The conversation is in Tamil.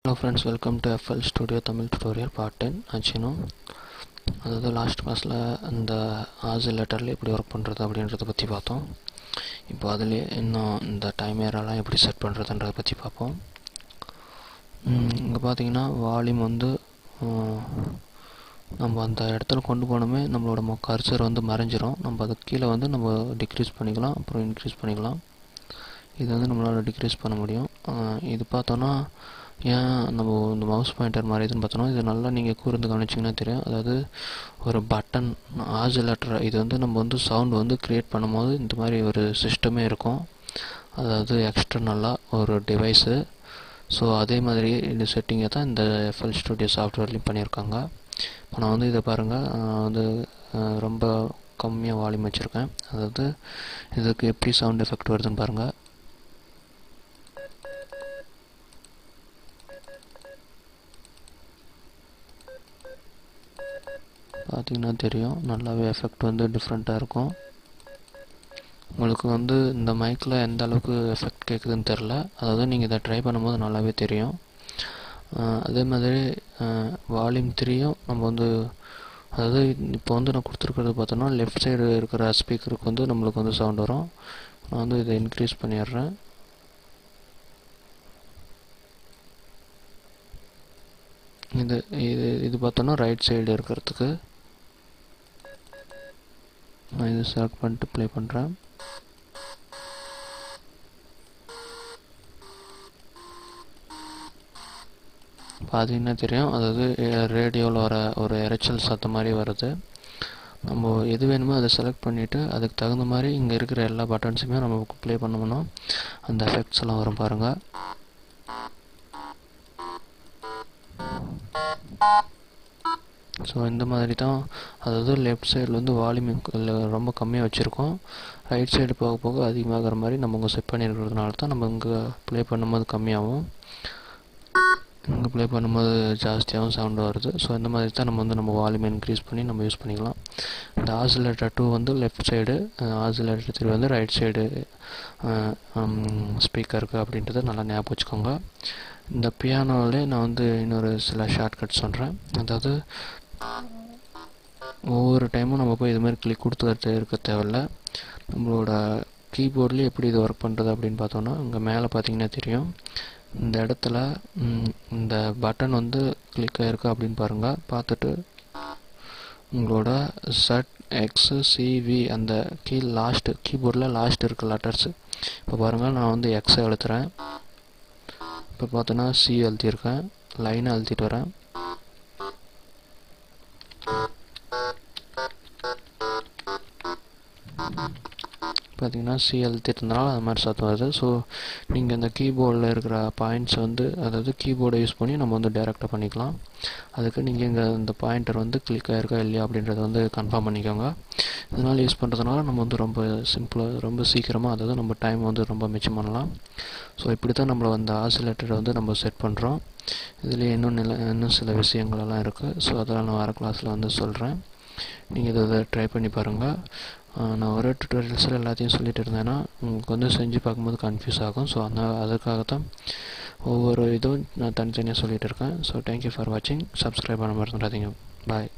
Hello friends, welcome to FL Studio Tamil tutorial part 10 ஆச்சுனோ. அதாவது லாஸ்ட் கிளாஸில் இந்த ஆசிலேட்டரில் எப்படி ஒர்க் பண்ணுறது அப்படின்றத பற்றி பார்த்தோம். இப்போ அதிலே இன்னும் இந்த டைம் ஏரெல்லாம் எப்படி செட் பண்ணுறதுன்றதை பற்றி பார்ப்போம். இங்கே பார்த்தீங்கன்னா வால்யூம் வந்து நம்ம அந்த இடத்துல கொண்டு போனோமே நம்மளோட கர்சர் வந்து மறைஞ்சிரும். நம்ம அதுக்கு கீழே வந்து நம்ம டிக்ரீஸ் பண்ணிக்கலாம், அப்புறம் இன்க்ரீஸ் பண்ணிக்கலாம். இது வந்து நம்மளால் டிக்ரீஸ் பண்ண முடியும். இது பார்த்தோன்னா ஏன் நம்ம இந்த மவுஸ் பாயிண்டர் மாதிரி இதுன்னு பார்த்தோன்னா இது நல்லா நீங்கள் கூர்ந்து கவனிச்சிங்கன்னா தெரியும். அதாவது ஒரு பட்டன் ஆசிலேட்டர் இது வந்து நம்ம வந்து சவுண்ட் வந்து க்ரியேட் பண்ணும்போது இந்த மாதிரி ஒரு சிஸ்டமே இருக்கும். அதாவது எக்ஸ்டர்னலாக ஒரு டிவைஸு. ஸோ அதே மாதிரி இந்த செட்டிங்கை தான் இந்த FL Studio சாஃப்ட்வேர்லேயும் பண்ணியிருக்காங்க. இப்போ நான் வந்து இதை பாருங்கள், வந்து ரொம்ப கம்மியாக வால்யூம் வச்சுருக்கேன். அதாவது இதுக்கு எப்படி சவுண்ட் எஃபெக்ட் வருதுன்னு பாருங்கள். பார்த்திங்கன்னா தெரியும், நல்லாவே எஃபெக்ட் வந்து டிஃப்ரெண்ட்டாக இருக்கும். உங்களுக்கு வந்து இந்த மைக்கில் எந்த அளவுக்கு எஃபெக்ட் கேட்குதுன்னு தெரில. அதாவது நீங்கள் இதை ட்ரை பண்ணும்போது நல்லாவே தெரியும். அதே மாதிரி வால்யூம் 3யும் நம்ம வந்து அதாவது இப்போ வந்து நான் கொடுத்துருக்கிறது பார்த்தோன்னா லெஃப்ட் சைடு இருக்கிற ஸ்பீக்கருக்கு வந்து நம்மளுக்கு வந்து சவுண்ட் வரும். நான் வந்து இதை இன்க்ரீஸ் பண்ணிடுறேன். இது பார்த்தோன்னா ரைட் சைடு இருக்கிறதுக்கு நான் இதை செலக்ட் பண்ணிட்டு ப்ளே பண்ணுறேன். பார்த்தீங்கன்னா தெரியும், அதாவது ரேடியோவில் வர ஒரு இரைச்சல் சத்தம் மாதிரி வருது. நம்ம எது வேணுமோ அதை செலக்ட் பண்ணிவிட்டு அதுக்கு தகுந்த மாதிரி இங்கே இருக்கிற எல்லா பட்டன்ஸுமே நம்ம ப்ளே பண்ணோம்னா அந்த எஃபெக்ட்ஸ் எல்லாம் வரும் பாருங்கள். ஸோ இந்த மாதிரி தான், அதாவது லெஃப்ட் சைடில் வந்து வால்யூம் ரொம்ப கம்மியாக வச்சுருக்கோம். ரைட் சைடு போக போக அதிகமாகிற மாதிரி நம்ம இங்கே செட் பண்ணியிருக்கிறதுனால தான் நம்ம இங்கே ப்ளே பண்ணும்போது கம்மியாகவும் இங்கே ப்ளே பண்ணும்போது ஜாஸ்தியாகவும் சவுண்டு வருது. ஸோ இந்த மாதிரி தான் நம்ம வந்து நம்ம வால்யூம் இன்க்ரீஸ் பண்ணி நம்ம யூஸ் பண்ணிக்கலாம். இந்த ஆசிலேட்டர் 2 வந்து லெஃப்ட் சைடு, ஆசிலேட்டர் 3 வந்து ரைட் சைடு ஸ்பீக்கருக்கு அப்படின்றத நல்லா ஞாபகம் வச்சுக்கோங்க. இந்த பியானோவிலே நான் வந்து இன்னொரு சில ஷார்ட்கட் சொல்கிறேன். அதாவது ஒவ்வொரு டைமும் நம்ம போய் இதுமாதிரி கிளிக் கொடுத்துக்கிட்டு இருக்க தேவையில்ல. நம்மளோட கீபோர்ட்லேயே எப்படி இது ஒர்க் பண்ணுறது அப்படின்னு பார்த்தோன்னா இங்கே மேலே பார்த்தீங்கன்னா தெரியும், இந்த இடத்துல இந்த பட்டன் வந்து கிளிக் ஆகிருக்கு அப்படின்னு பாருங்கள். பார்த்துட்டு உங்களோட ZXCV அந்த லாஸ்ட்டு கீபோர்டில் லாஸ்ட் இருக்க லெட்டர்ஸு இப்போ பாருங்கள், நான் வந்து Xஐ அழுத்துறேன். இப்போ பார்த்தோன்னா C அழுத்தியிருக்கேன், லைனை அழுத்திட்டு வரேன். பார்த்தீங்கன்னா C அழுத்திட்டதுனால அது மாதிரி சத்தம் வருது. ஸோ நீங்கள் இந்த கீபோர்டில் இருக்கிற பாயிண்ட்ஸ் வந்து அதாவது கீபோர்டை யூஸ் பண்ணி நம்ம வந்து டைரெக்டாக பண்ணிக்கலாம். அதுக்கு நீங்கள் இங்கே இந்த பாயிண்டர் வந்து கிளிக் ஆகிருக்கா இல்லையா அப்படின்றத வந்து கன்ஃபார்ம் பண்ணிக்கோங்க. இதனால் யூஸ் பண்ணுறதுனால நம்ம வந்து ரொம்ப சிம்பிளாக ரொம்ப சீக்கிரமாக அதாவது நம்ம டைம் வந்து ரொம்ப மிச்சம் பண்ணலாம். ஸோ இப்படி தான் நம்மளை வந்து ஆசிலேட்டரை வந்து நம்ம செட் பண்ணுறோம். இதுலேயே இன்னும் சில விஷயங்களெல்லாம் இருக்குது. ஸோ அதெல்லாம் நான் வர கிளாஸில் வந்து சொல்கிறேன். நீங்கள் இதை ட்ரை பண்ணி பாருங்கள். நான் ஒரே டுட்டோரியல்ஸில் எல்லாத்தையும் சொல்லிட்டு இருந்தேன்னா உங்களுக்கு வந்து செஞ்சு பார்க்கும்போது கன்ஃபியூஸ் ஆகும். ஸோ அதுக்காகத்தான் ஒவ்வொரு இதுவும் நான் தனித்தனியாக சொல்லிகிட்டு இருக்கேன். ஸோ தேங்க்யூ ஃபார் வாட்சிங். சப்ஸ்கிரைப் பண்ண மறந்துடாதீங்க. பாய்.